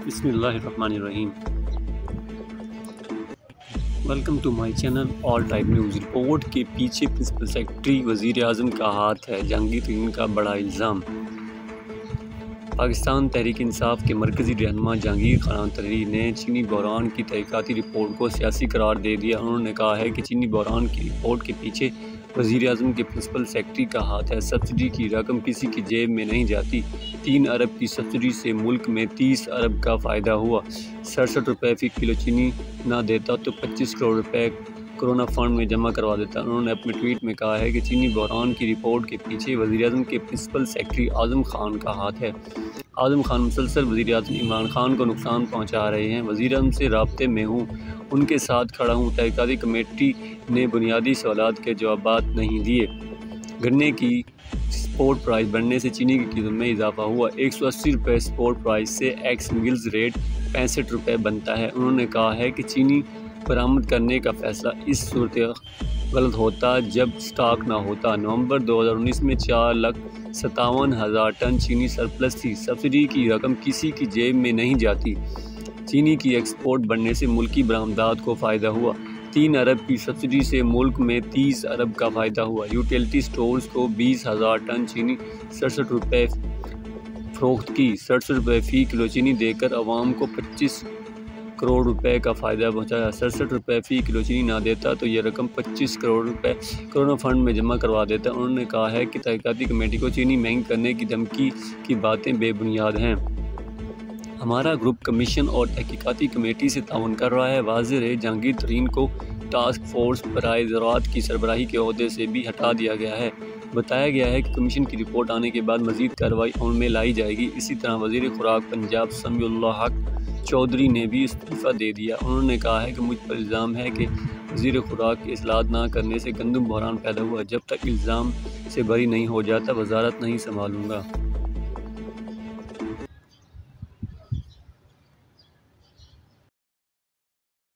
बिस्मिल्लाहिर्रहमानिर्रहीम। Welcome to my channel all type news. Report के पीछे प्रिंसिपल सेक्रेटरी वज़ीर आज़म का हाथ है, जहांगीर का बड़ा इल्ज़ाम। पाकिस्तान तहरीक इंसाफ के मरकज़ी रहनुमा जहांगीर खान तहरीर ने चीनी बहरान की तहक़ीक़ाती रिपोर्ट को सियासी करार दे दिया। उन्होंने कहा है कि चीनी बहरान की रिपोर्ट के पीछे वज़ीर आज़म के प्रिंसिपल सेक्रेटरी का हाथ है। सब्सिडी की रकम किसी की जेब में नहीं जाती। 3 अरब की सब्सिडी से मुल्क में 30 अरब का फ़ायदा हुआ। 67 रुपये फ़ी किलो चीनी ना देता तो 25 करोड़ रुपए कोरोना फंड में जमा करवा देता। उन्होंने अपने ट्वीट में कहा है कि चीनी बहरान की रिपोर्ट के पीछे वज़ीर आज़म के प्रिंसिपल सेक्रेटरी आज़म खान का हाथ है। आज़म खान मुसलसल वज़ीर आज़म इमरान खान को नुकसान पहुँचा रहे हैं। वज़ीर आज़म से राब्ते में हूँ, उनके साथ खड़ा हूँ। तहक़ीक़ाती कमेटी ने बुनियादी सवालात के जवाबात नहीं दिए। गन्ने की स्पॉट प्राइस बढ़ने से चीनी की कीमत में इजाफा हुआ। 180 रुपये स्पॉट प्राइस से एक्स मिल्स रेट 65 रुपये बनता है। उन्होंने कहा है कि चीनी बरामद करने का फैसला इस सूरत गलत होता जब स्टॉक ना होता। नवंबर 2019 में 4,57,000 टन चीनी सरप्लस थी। सब्सिडी की रकम किसी की जेब में नहीं जाती। चीनी की एक्सपोर्ट बढ़ने से मुल्की बरामदात को फ़ायदा हुआ। 3 अरब की सब्सिडी से मुल्क में 30 अरब का फ़ायदा हुआ। यूटिलिटी स्टोर्स को 20,000 टन चीनी 67 रुपये फ़रोख्त की। 67 रुपये फ़ी किलो चीनी देकर अवाम को 25 करोड़ रुपए का फ़ायदा पहुंचाया। 67 रुपये फ़ी किलो चीनी ना देता तो ये रकम 25 करोड़ रुपए कोरोना फंड में जमा करवा देता। उन्होंने कहा है कि तहक़ीक़ाती कमेटी को चीनी महंगी करने की धमकी की बातें बेबुनियाद हैं। हमारा ग्रुप कमीशन और तहक़ीक़ाती कमेटी से ताउन कर रहा है। वाज़ेह है, जहांगीर तरीन को टास्क फोर्स बराए ज़राअत की सरबराही के ओहदे से भी हटा दिया गया है। बताया गया है कि कमीशन की रिपोर्ट आने के बाद मज़ीद कार्रवाई अमल में लाई जाएगी। इसी तरह वज़ीर खुराक पंजाब समीउल्लाह हक चौधरी ने भी इस्तीफ़ा दे दिया। उन्होंने कहा है कि मुझ पर इल्ज़ाम है कि वज़ीर खुराक की इस्लाहत ना करने से गंदम बहरान पैदा हुआ। जब तक इल्ज़ाम से बरी नहीं हो जाता वज़ारत नहीं संभालूँगा।